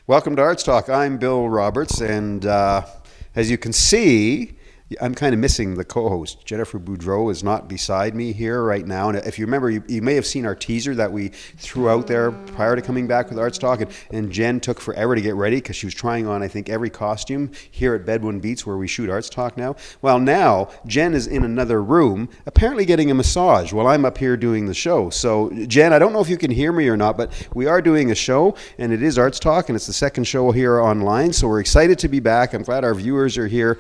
Welcome to Arts Talk. I'm Bill Roberts, and as you can see, I'm kind of missing the co-host. Jennifer Boudreau is not beside me here right now. And if you remember, you may have seen our teaser that we threw out there prior to coming back with Arts Talk. And Jen took forever to get ready because she was trying on, I think, every costume here at Bedouin Beats where we shoot Arts Talk now. Well, now Jen is in another room, apparently getting a massage while I'm up here doing the show. So, Jen, I don't know if you can hear me or not, but we are doing a show, and it is Arts Talk, and it's the second show here online. So we're excited to be back. I'm glad our viewers are here.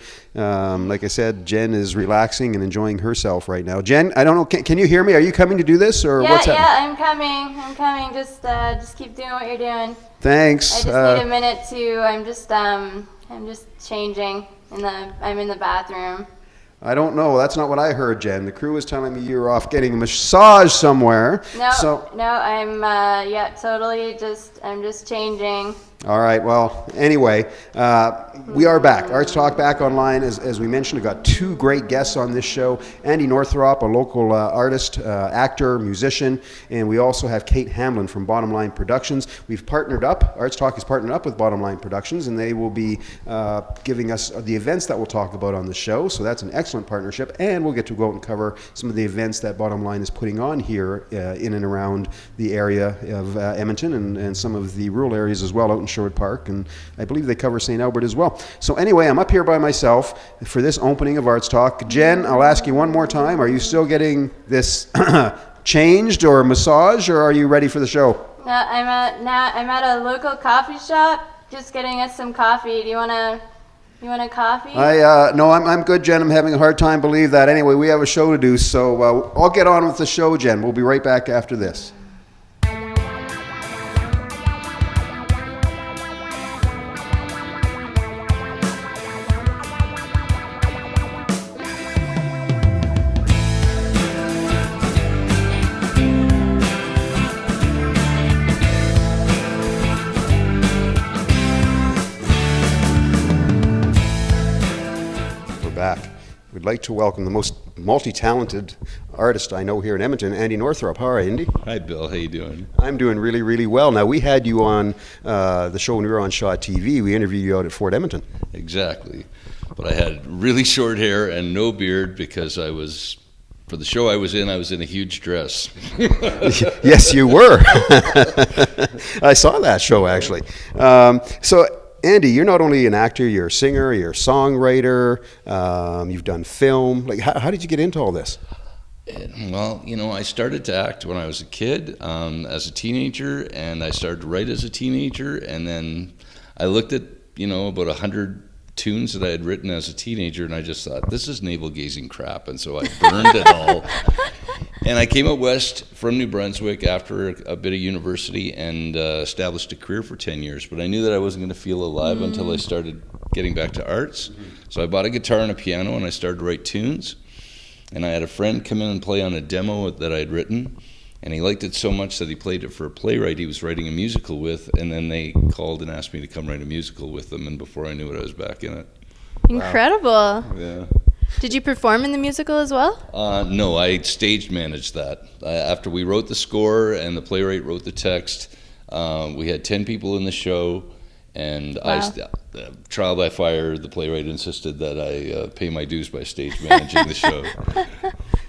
Like I said, Jen is relaxing and enjoying herself right now. Jen, I don't know, can you hear me? Are you coming to do this, or what's happening? Yeah, I'm coming. Just keep doing what you're doing. Thanks. I just need a minute to. I'm just changing. I'm in the bathroom. I don't know. That's not what I heard, Jen. The crew was telling me you were off getting a massage somewhere. No, I'm totally I'm just changing. All right. Well, anyway, we are back. Arts Talk back online. As we mentioned, we've got two great guests on this show. Andy Northrup, a local artist, actor, musician, and we also have Kate Hamblin from Bottomline Productions. We've partnered up. Arts Talk has partnered up with Bottomline Productions, and they will be giving us the events that we'll talk about on the show. So that's an excellent partnership, and we'll get to go out and cover some of the events that Bottomline is putting on here in and around the area of Edmonton and some of the rural areas as well, out in Sherwood Park, and I believe they cover St. Albert as well. So anyway, I'm up here by myself for this opening of Arts Talk. Jen, I'll ask you one more time. Are you still getting this changed or massage, or are you ready for the show? No, I'm at a local coffee shop, just getting us some coffee. Do you want a coffee? No, I'm good, Jen. I'm having a hard time believe that. Anyway, we have a show to do, so I'll get on with the show, Jen. We'll be right back after this. Back. We'd like to welcome the most multi-talented artist I know here in Edmonton, Andy Northrup. How are you, Andy? Hi, Bill. How you doing? I'm doing really, really well. Now, we had you on the show when we were on Shaw TV. We interviewed you out at Fort Edmonton. Exactly. But I had really short hair and no beard because for the show I was in a huge dress. Yes, you were. I saw that show, actually. Andy, you're not only an actor, you're a singer, you're a songwriter, you've done film. Like, how did you get into all this? Well, I started to act when I was a kid, as a teenager, and I started to write as a teenager, and then I looked at, about 100 tunes that I had written as a teenager, and I just thought, this is navel-gazing crap, and so I burned it all. And I came out west from New Brunswick after a bit of university and established a career for 10 years. But I knew that I wasn't going to feel alive until I started getting back to arts. So I bought a guitar and a piano and I started to write tunes. And I had a friend come in and play on a demo that I had written. And he liked it so much that he played it for a playwright he was writing a musical with. And then they called and asked me to come write a musical with them. And before I knew it, I was back in it. Incredible. Wow. Yeah. Did you perform in the musical as well? No, I stage managed that. After we wrote the score and the playwright wrote the text, we had 10 people in the show, and wow. Trial by fire, the playwright insisted that I pay my dues by stage managing the show.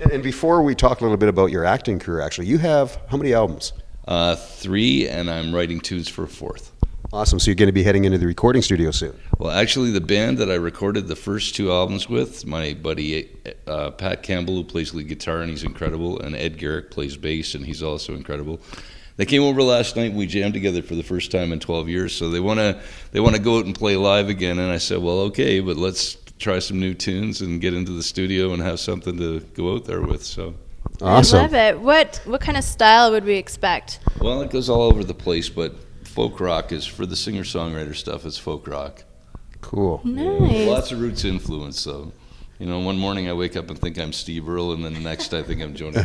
And before we talk a little bit about your acting career, actually, you have how many albums? 3, and I'm writing tunes for a 4th. Awesome. So you're going to be heading into the recording studio soon. Well, actually, the band that I recorded the first 2 albums with, my buddy Pat Campbell, who plays lead guitar, and he's incredible, and Ed Garrick plays bass, and he's also incredible. They came over last night, and we jammed together for the first time in 12 years, so they want to go out and play live again, and I said, well, okay, but let's try some new tunes and get into the studio and have something to go out there with, so... Awesome. I love it. What kind of style would we expect? Well, it goes all over the place, but folk rock is, for the singer-songwriter stuff, it's folk rock. Cool. Nice. Yeah, lots of roots influence, so. One morning I wake up and think I'm Steve Earle, and then the next I think I'm Joni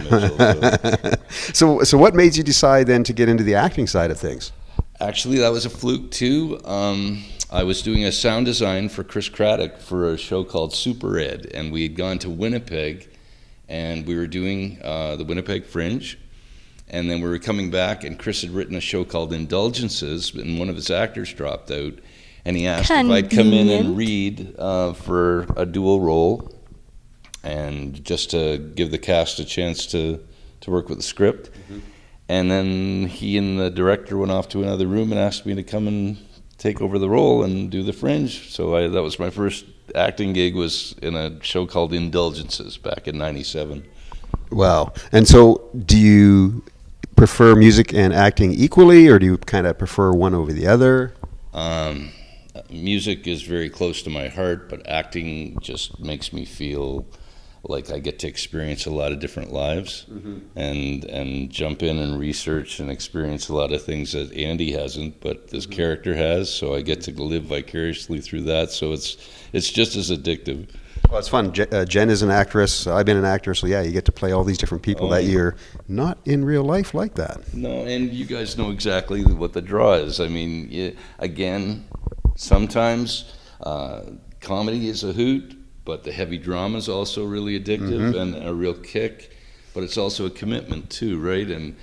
Mitchell. So what made you decide then to get into the acting side of things? Actually, that was a fluke too. I was doing a sound design for Chris Craddock for a show called Super Ed, and we had gone to Winnipeg, and we were doing the Winnipeg Fringe, And then we were coming back, and Chris had written a show called Indulgences, and one of his actors dropped out, and he asked if I'd come in and read for a dual role, and just to give the cast a chance to work with the script. And then he and the director went off to another room and asked me to come and take over the role and do the Fringe. So that was my first acting gig, was in a show called Indulgences back in '97. Wow. And so do you prefer music and acting equally, or do you kind of prefer one over the other? Music is very close to my heart, but acting just makes me feel like I get to experience a lot of different lives, and jump in and research and experience a lot of things that Andy hasn't, but this character has. So I get to live vicariously through that. So it's just as addictive. Well, it's fun. Jen is an actress. I've been an actor, so yeah, you get to play all these different people that you're not in real life like that. No, and you guys know exactly what the draw is. I mean, again, sometimes comedy is a hoot, but the heavy drama is also really addictive and a real kick. But it's also a commitment too, right? And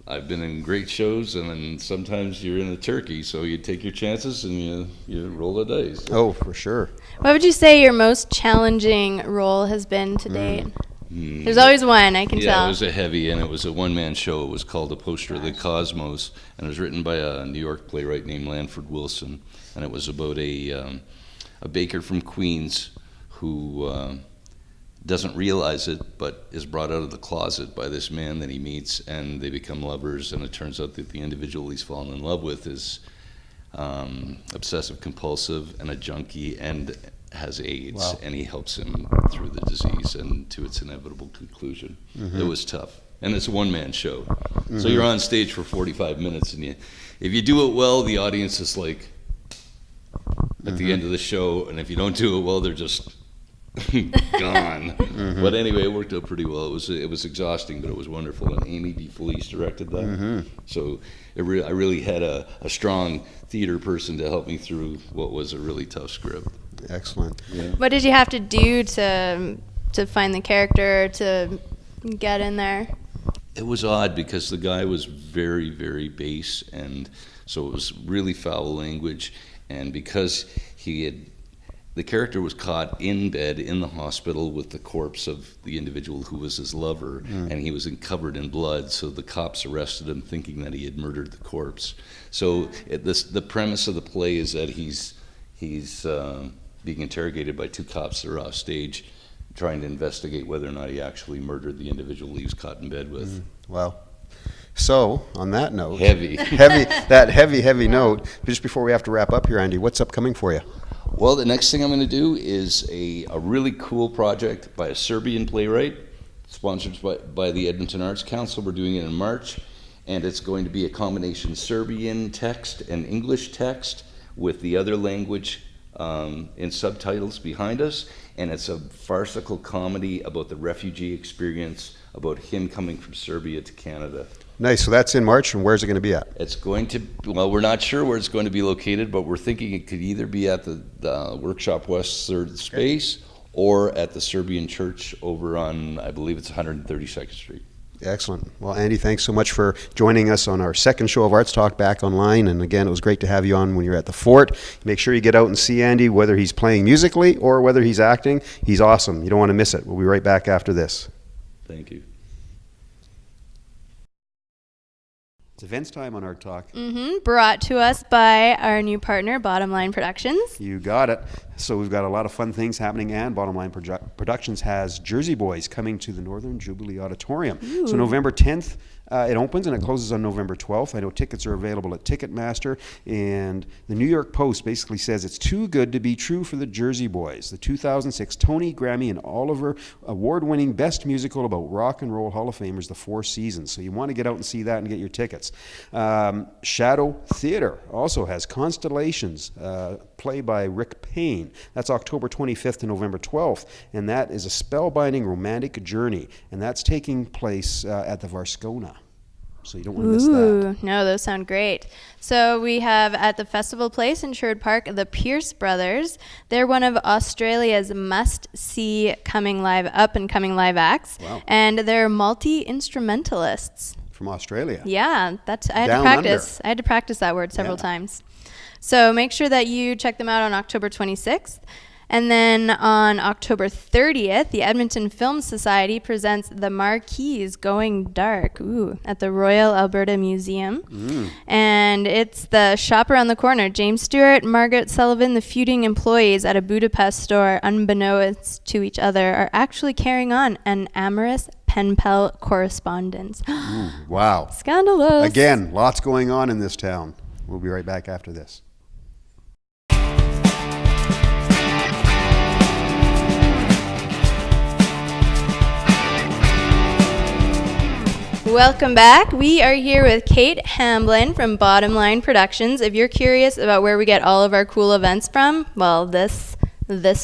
I've been in great shows, and then sometimes you're in a turkey, so you take your chances and you roll the dice. Oh, for sure. What would you say your most challenging role has been to date? There's always one, I can tell. Yeah, it was a heavy, and it was a one-man show. It was called A Poster of the Cosmos, and it was written by a New York playwright named Lanford Wilson, and it was about a baker from Queens who doesn't realize it, but is brought out of the closet by this man that he meets, and they become lovers, and it turns out that the individual he's fallen in love with is obsessive compulsive and a junkie and has AIDS. Wow. And he helps him through the disease and to its inevitable conclusion. It was tough, and it's a one-man show, so you're on stage for 45 minutes, and if you do it well, the audience is like at the end of the show, and if you don't do it well, they're just gone. But anyway, it worked out pretty well. It was exhausting, but it was wonderful. And Amy D. Felice directed that, so I really had a strong theater person to help me through what was a really tough script. Excellent. Yeah. What did you have to do to find the character, to get in there? It was odd because the guy was very, very base, and so it was really foul language. And because the character was caught in bed in the hospital with the corpse of the individual who was his lover, and he was covered in blood, so the cops arrested him thinking that he had murdered the corpse. So the premise of the play is that he's being interrogated by two cops that are off stage, trying to investigate whether or not he actually murdered the individual he was caught in bed with. Wow. So, on that note, Heavy. heavy note, just before we have to wrap up here, Andy, what's upcoming for you? Well, the next thing I'm going to do is a really cool project by a Serbian playwright, sponsored by the Edmonton Arts Council. We're doing it in March, and it's going to be a combination Serbian text and English text with the other language in subtitles behind us, and it's a farcical comedy about the refugee experience, about him coming from Serbia to Canada. Nice. So that's in March, and where's it going to be at? It's going to, well, we're not sure where it's going to be located, but we're thinking it could either be at the Workshop West 3rd Space or at the Serbian Church over on, I believe it's 132nd Street. Excellent. Well, Andy, thanks so much for joining us on our second show of Arts Talk back online. And again, it was great to have you on when you're at the Fort. Make sure you get out and see Andy, whether he's playing musically or whether he's acting. He's awesome. You don't want to miss it. We'll be right back after this. Thank you. It's events time on Art Talk. Brought to us by our new partner, Bottomline Productions. You got it. So we've got a lot of fun things happening, and Bottomline Productions has Jersey Boys coming to the Northern Jubilee Auditorium. So November 10th, it opens, and it closes on November 12th. I know tickets are available at Ticketmaster, and the New York Post basically says it's too good to be true for the Jersey Boys. The 2006 Tony, Grammy, and Oliver award-winning best musical about rock and roll Hall of Famers, The Four Seasons. So you want to get out and see that and get your tickets. Shadow Theater also has Constellations, play by Rick Payne. That's October 25th to November 12th, and that is a spellbinding romantic journey, and that's taking place at the Varscona. So you don't want to miss that. Ooh, no, those sound great. So we have at the Festival Place in Sherwood Park, the Pierce Brothers. They're one of Australia's must-see up-and-coming live acts. Wow. And they're multi-instrumentalists. From Australia. Yeah, I had Down to practice. I had to practice that word several times. So make sure that you check them out on October 26th. And then on October 30th, the Edmonton Film Society presents The Marquis Going Dark at the Royal Alberta Museum. And it's the shop around the corner. James Stewart, Margaret Sullivan, the feuding employees at a Budapest store, unbeknownst to each other, are actually carrying on an amorous pen pal correspondence. Wow. Scandalous. Again, lots going on in this town. We'll be right back after this. Welcome back. We are here with Kate Hamblin from Bottomline Productions. If you're curious about where we get all of our cool events from, well, this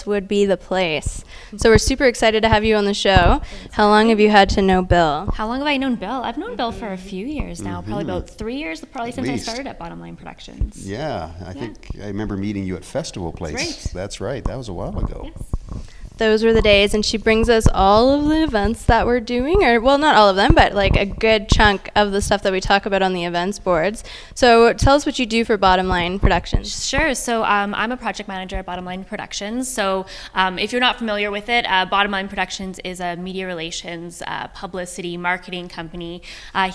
would be the place. So we're super excited to have you on the show. How long have you had to know Bill? How long have I known Bill? I've known Bill for a few years now, probably about 3 years, probably since I started at Bottomline Productions. Yeah, I think I remember meeting you at Festival Place. That's right. That was a while ago. Yes. Those were the days, and she brings us all of the events that we're doing, or well, not all of them, but like a good chunk of the stuff that we talk about on the events boards. So tell us what you do for Bottomline Productions. Sure. So I'm a project manager at Bottomline Productions. So if you're not familiar with it, Bottomline Productions is a media relations, publicity, marketing company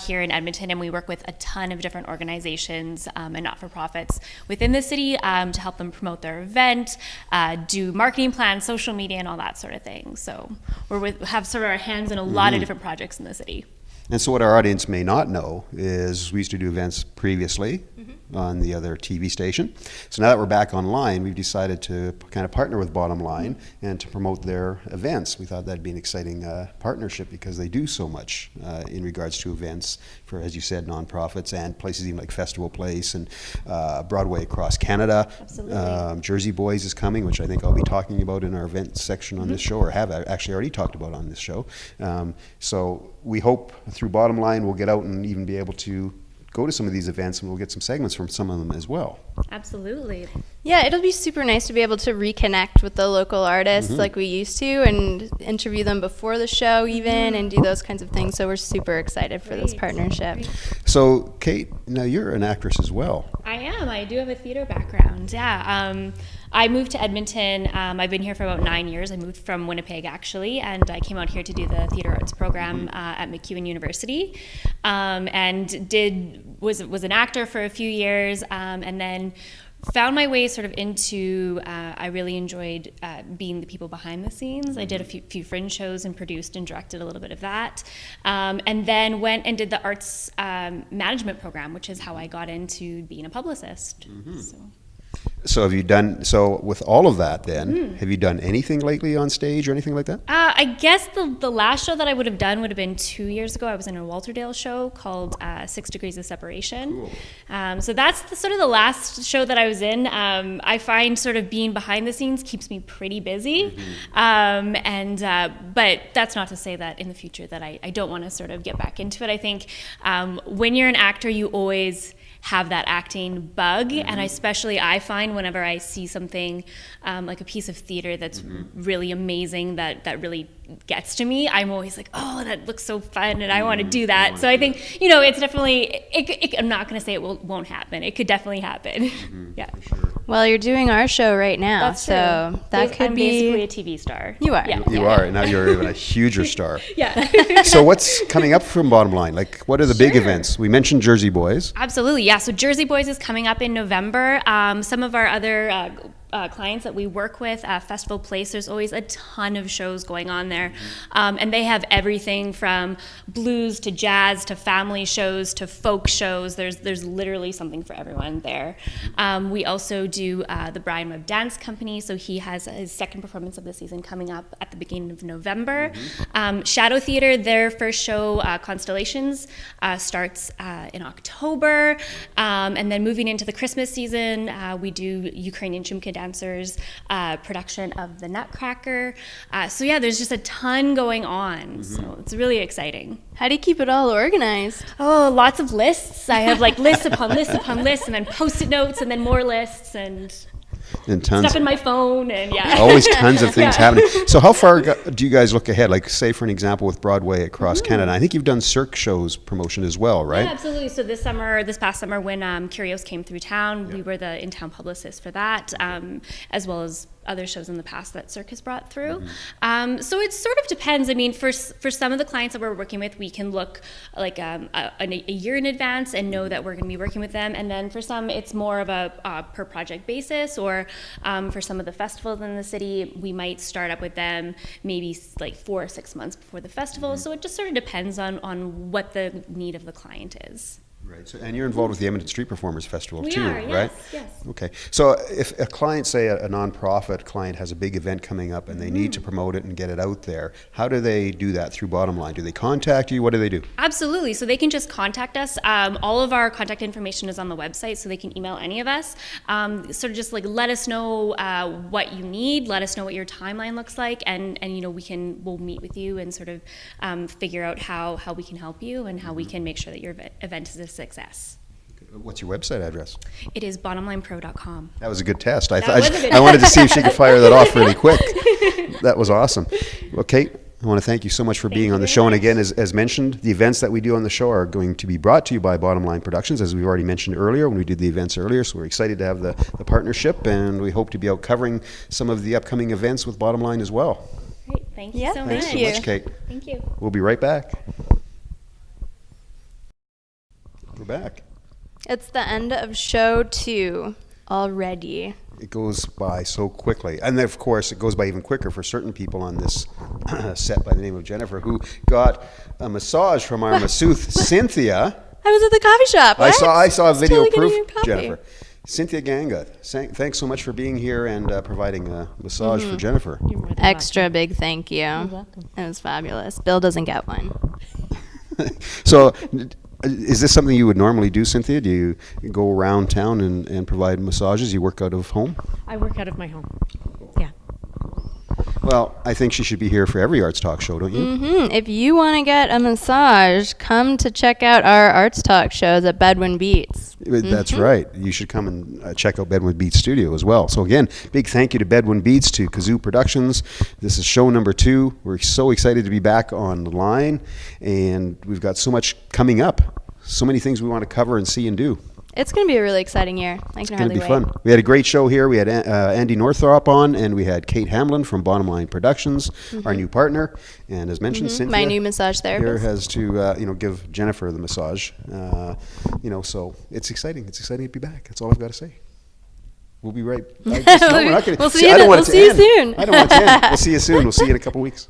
here in Edmonton, and we work with a ton of different organizations and not-for-profits within the city to help them promote their event, do marketing plans, social media, and all that sort of thing. So have sort of our hands in a lot of different projects in the city. And so what our audience may not know is we used to do events previously on the other TV station. So now that we're back online, we've decided to kind of partner with Bottomline and to promote their events. We thought that'd be an exciting partnership because they do so much in regards to events for, as you said, nonprofits and places even like Festival Place and Broadway across Canada. Absolutely. Jersey Boys is coming, which I think I'll be talking about in our events section on this show, or have actually already talked about on this show. So we hope through Bottomline we'll get out and even be able to go to some of these events, and we'll get some segments from some of them as well. Absolutely. Yeah, it'll be super nice to be able to reconnect with the local artists like we used to, and interview them before the show even, and do those kinds of things. So we're super excited for this partnership. So Kate, now you're an actress as well. I am. I do have a theater background. Yeah. I moved to Edmonton. I've been here for about 9 years. I moved from Winnipeg, actually, and I came out here to do the theater arts program at MacEwan University, and was an actor for a few years, and then found my way sort of into, I really enjoyed being the people behind the scenes. I did a few fringe shows and produced and directed a little bit of that. And then went and did the arts management program, which is how I got into being a publicist. So have you done, so with all of that then, have you done anything lately on stage or anything like that? I guess the last show that I would have done would have been 2 years ago. I was in a Walterdale show called 6 Degrees of Separation. Cool. So that's sort of the last show that I was in. I find sort of being behind the scenes keeps me pretty busy. But that's not to say that in the future that I don't want to sort of get back into it. I think when you're an actor, you always have that acting bug, and especially I find whenever I see something like a piece of theater that's really amazing, that really gets to me, I'm always like, oh, that looks so fun, and I want to do that. So I think, it's definitely, I'm not going to say it won't happen. It could definitely happen. Yeah. For sure. Well, you're doing our show right now, That's so true. that could I'm be basically a TV star. You are. Yeah. You are, and now you're even a huger star. Yeah. So what's coming up from Bottomline? Like, what are the big events? We mentioned Jersey Boys. Absolutely, yeah. So Jersey Boys is coming up in November. Some of our other clients that we work with, Festival Place, there's always a ton of shows going on there. And they have everything from blues to jazz to family shows to folk shows. There's literally something for everyone there. We also do the Brian Webb Dance Company, so he has his second performance of the season coming up at the beginning of November. Shadow Theater, their first show, Constellations, starts in October. And then moving into the Christmas season, we do Ukrainian Chumka dancers, production of the Nutcracker. So yeah, there's just a ton going on. So it's really exciting. How do you keep it all organized? Oh, lots of lists. I have like lists upon lists upon lists, and then Post-it notes, and then more lists, and tons stuff in my phone, and yeah. always tons of things happening. So how far do you guys look ahead? Like, say for an example with Broadway across Canada, I think you've done Cirque shows promotion as well, right? Yeah, absolutely. So this past summer, when Curios came through town, we were the in-town publicist for that, as well as other shows in the past that Cirque has brought through. So it sort of depends. I mean, for some of the clients that we're working with, we can look like a year in advance and know that we're going to be working with them. And then for some, it's more of a per project basis, or for some of the festivals in the city, we might start up with them maybe like 4 or 6 months before the festival. So it just sort of depends on what the need of the client is. Right. So, and you're involved with the Edmonton Street Performers Festival We too, are, right? Yes. Okay. So if a client, say a nonprofit client, has a big event coming up and they need to promote it and get it out there, how do they do that through Bottomline? Do they contact you? What do they do? Absolutely. So they can just contact us. All of our contact information is on the website, so they can email any of us. Sort of just like let us know what you need, let us know what your timeline looks like, and you know, we'll meet with you and sort of figure out how we can help you and how we can make sure that your event is a success. What's your website address? It is bottomlinepro.com. That was a good test. I I wanted to see if she could fire that off really quick. That was awesome. Well, Kate, I want to thank you so much for being on the show. And again, as mentioned, the events that we do on the show are going to be brought to you by Bottomline Productions, as we've already mentioned earlier when we did the events earlier. So we're excited to have the partnership, and we hope to be out covering some of the upcoming events with Bottomline as well. Great. Thank you so much. Thanks so much, Kate. Thank you. We'll be right back. We're back. It's the end of show 2 already. It goes by so quickly. And then, of course, it goes by even quicker for certain people on this set by the name of Jennifer, who got a massage from our masseuse, Cynthia. I was at the coffee shop. What? I saw a video Totally getting proof, you coffee. Jennifer. Cynthia Ganga, thanks so much for being here and providing a massage for Jennifer. You're more than Extra big thank you. You're welcome. It was fabulous. Bill doesn't get one. So, is this something you would normally do, Cynthia? Do you go around town and provide massages? You work out of home? I work out of my home. Yeah. Well, I think she should be here for every Arts Talk show, don't you? If you want to get a massage, come to check out our Arts Talk shows at Bedouin Beats. That's right. You should come and check out Bedouin Beats Studio as well. So again, big thank you to Bedouin Beats, to Kazoo Productions. This is show number 2. We're so excited to be back online, and we've got so much coming up. So many things we want to cover and see and do. It's going to be a really exciting year. I can It's going hardly to be wait. fun. We had a great show here. We had Andy Northrup on, and we had Kate Hamblin from Bottomline Productions, our new partner. And as mentioned, Cynthia, My new massage here therapist. has to give Jennifer the massage. So it's exciting. It's exciting to be back. That's all I've got to say. We'll be right back. We'll see you soon. I don't want it to end. We'll see you soon. We'll see you in a couple weeks.